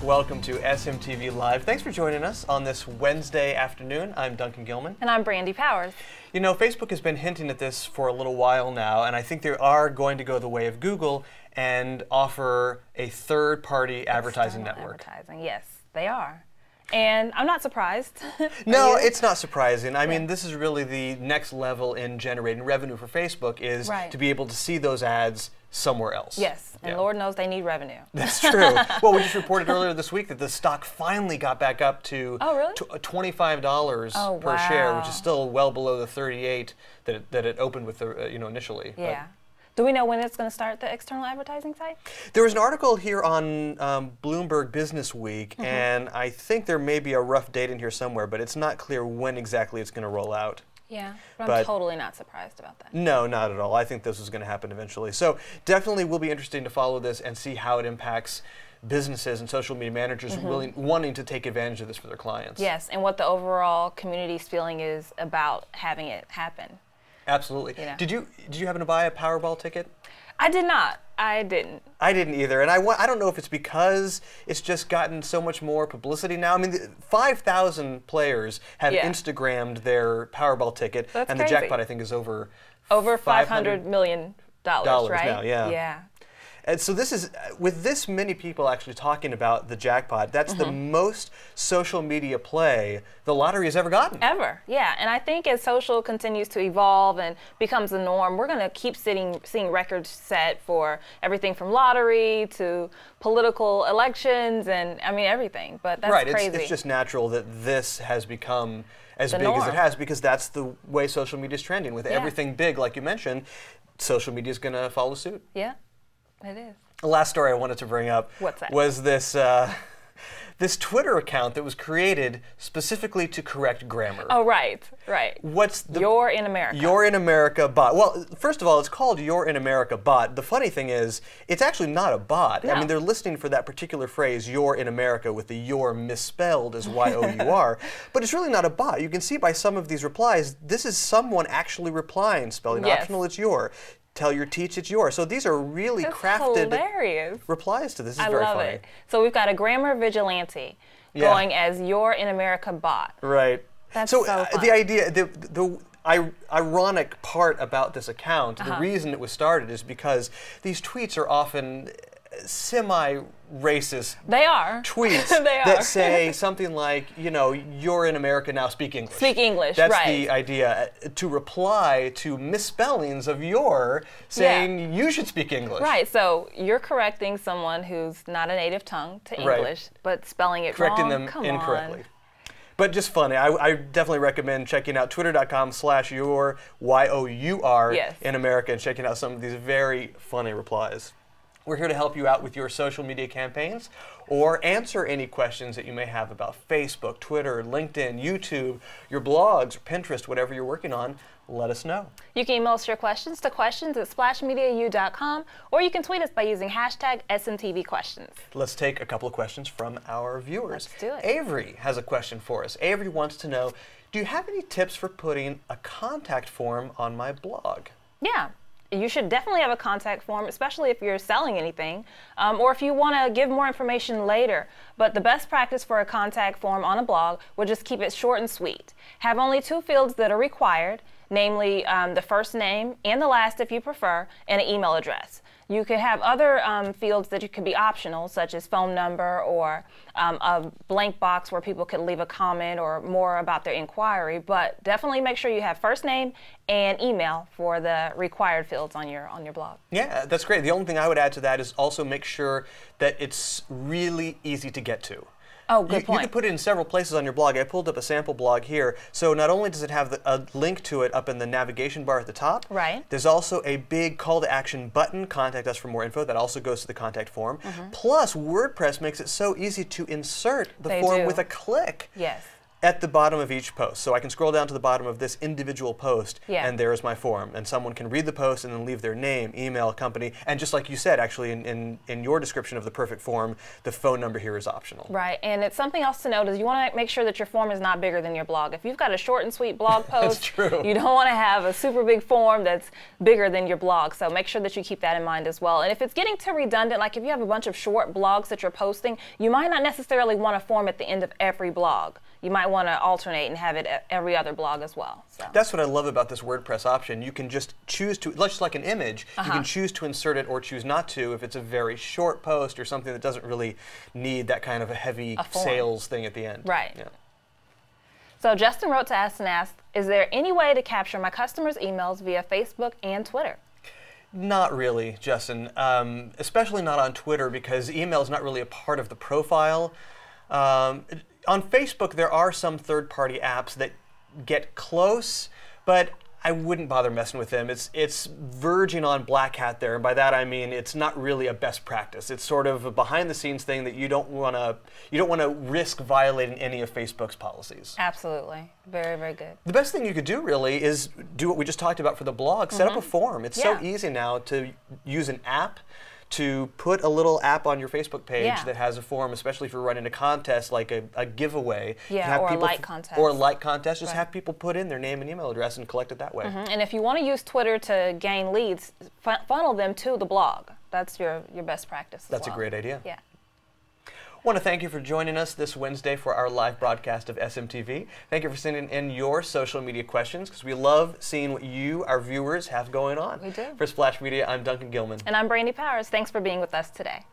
Welcome to SMTV Live. Thanks for joining us on this Wednesday afternoon. I'm Duncan Gilman. And I'm Brandy Powers. You know, Facebook has been hinting at this for a little while now, and I think they are going to go the way of Google and offer a third-party advertising network. Yes, they are. And I'm not surprised. No, it's not surprising. I mean, this is really the next level in generating revenue for Facebook, is to be able to see those ads somewhere else. Yes, and Lord knows they need revenue. That's true. Well, we just reported earlier this week that the stock finally got back up to $25 per share, which is still well below the 38 that it opened with initially. Yeah. Do we know when it's going to start the external advertising site? There was an article here on Bloomberg Business Week, and I think there may be a rough date in here somewhere, but it's not clear when exactly it's going to roll out. Yeah, but I'm totally not surprised about that. No, not at all. I think this is going to happen eventually. So definitely will be interesting to follow this and see how it impacts businesses and social media managers wanting to take advantage of this for their clients. Yes, and what the overall community's feeling is about having it happen. Absolutely. You know. Did you happen to buy a Powerball ticket? I did not. I didn't. I didn't either, and I don't know if it's because it's just gotten so much more publicity now. I mean, 5,000 players have Instagrammed their Powerball ticket, and the jackpot I think is over $500 million, right? Now, Yeah. And so this is, with this many people actually talking about the jackpot, that's the most social media play the lottery has ever gotten. Ever, yeah. And I think as social continues to evolve and becomes the norm, we're going to keep seeing records set for everything from lottery to political elections and, I mean, everything. But that's crazy. It's just natural that this has become as big as it has, because that's the way social media is trending. With everything big, like you mentioned, social media is going to follow suit. Yeah. It is. The last story I wanted to bring up was this this Twitter account that was created specifically to correct grammar. Oh, right. What's the You're in America. You're in America bot. Well, first of all, it's called You're in America bot. The funny thing is, it's actually not a bot. No. I mean, they're listening for that particular phrase, You're in America, with the you're misspelled as Y-O-U-R. But it's really not a bot. You can see by some of these replies, this is someone actually replying, spelling optional, it's your. Tell your teach it's yours. So these are really crafted replies to this. This is very funny. I love it. So we've got a grammar vigilante going as You're in America bot. Right. That's so fun. The idea, the ironic part about this account, the reason it was started is because these tweets are often semi-racist tweets that say something like, you know, you're in America now, speak English. Speak English, That's the idea, to reply to misspellings of your, saying you should speak English. Right, so you're correcting someone who's not a native tongue to English, but spelling it correcting wrong. Correcting them incorrectly. But just funny. I definitely recommend checking out twitter.com/your, Y-O-U-R, in America, and checking out some of these very funny replies. We're here to help you out with your social media campaigns or answer any questions that you may have about Facebook, Twitter, LinkedIn, YouTube, your blogs, or Pinterest, whatever you're working on. Let us know. You can email us your questions to questions@splashmediau.com, or you can tweet us by using hashtag SMTVQuestions. Let's take a couple of questions from our viewers. Let's do it. Avery has a question for us. Avery wants to know, do you have any tips for putting a contact form on my blog? Yeah. You should definitely have a contact form, especially if you're selling anything, or if you want to give more information later. But the best practice for a contact form on a blog would just keep it short and sweet. Have only 2 fields that are required, namely the first name and the last if you prefer, and an email address. You could have other fields that could be optional, such as phone number or a blank box where people could leave a comment or more about their inquiry. But definitely make sure you have first name and email for the required fields on your blog. Yeah, that's great. The only thing I would add to that is also make sure that it's really easy to get to. Oh, good point. You can put it in several places on your blog. I pulled up a sample blog here. So not only does it have a link to it up in the navigation bar at the top, there's also a big call to action button, contact us for more info, that also goes to the contact form. Plus, WordPress makes it so easy to insert the form with a click. Yes. at the bottom of each post. So I can scroll down to the bottom of this individual post, and there's my form. And someone can read the post and then leave their name, email, company, and just like you said, actually, in your description of the perfect form, the phone number here is optional. Right, and it's something else to note is you want to make sure that your form is not bigger than your blog. If you've got a short and sweet blog post, you don't want to have a super big form that's bigger than your blog. So make sure that you keep that in mind as well. And if it's getting too redundant, like if you have a bunch of short blogs that you're posting, you might not necessarily want a form at the end of every blog. You might want to alternate and have it at every other blog as well. So. That's what I love about this WordPress option. You can just choose to, just like an image, you can choose to insert it or choose not to if it's a very short post or something that doesn't really need that kind of a heavy sales thing at the end. Right. Yeah. So Justin wrote to us and asked, is there any way to capture my customers' emails via Facebook and Twitter? Not really, Justin, especially not on Twitter because email is not really a part of the profile. On Facebook, there are some third-party apps that get close, but I wouldn't bother messing with them. It's verging on black hat there, and by that I mean it's not really a best practice. It's sort of a behind-the-scenes thing that you don't want to risk violating any of Facebook's policies. Absolutely, very, very good. The best thing you could do really is do what we just talked about for the blog. Set up a form. It's so easy now to use an app. To put a little app on your Facebook page that has a form, especially if you're running a contest like a giveaway. Or a like contest. Or a like contest. Just have people put in their name and email address and collect it that way. And if you want to use Twitter to gain leads, funnel them to the blog. That's your best practice. That's a great idea. Yeah. I want to thank you for joining us this Wednesday for our live broadcast of SMTV. Thank you for sending in your social media questions because we love seeing what you, our viewers, have going on. We do. For Splash Media, I'm Duncan Gilman. And I'm Brandy Powers. Thanks for being with us today.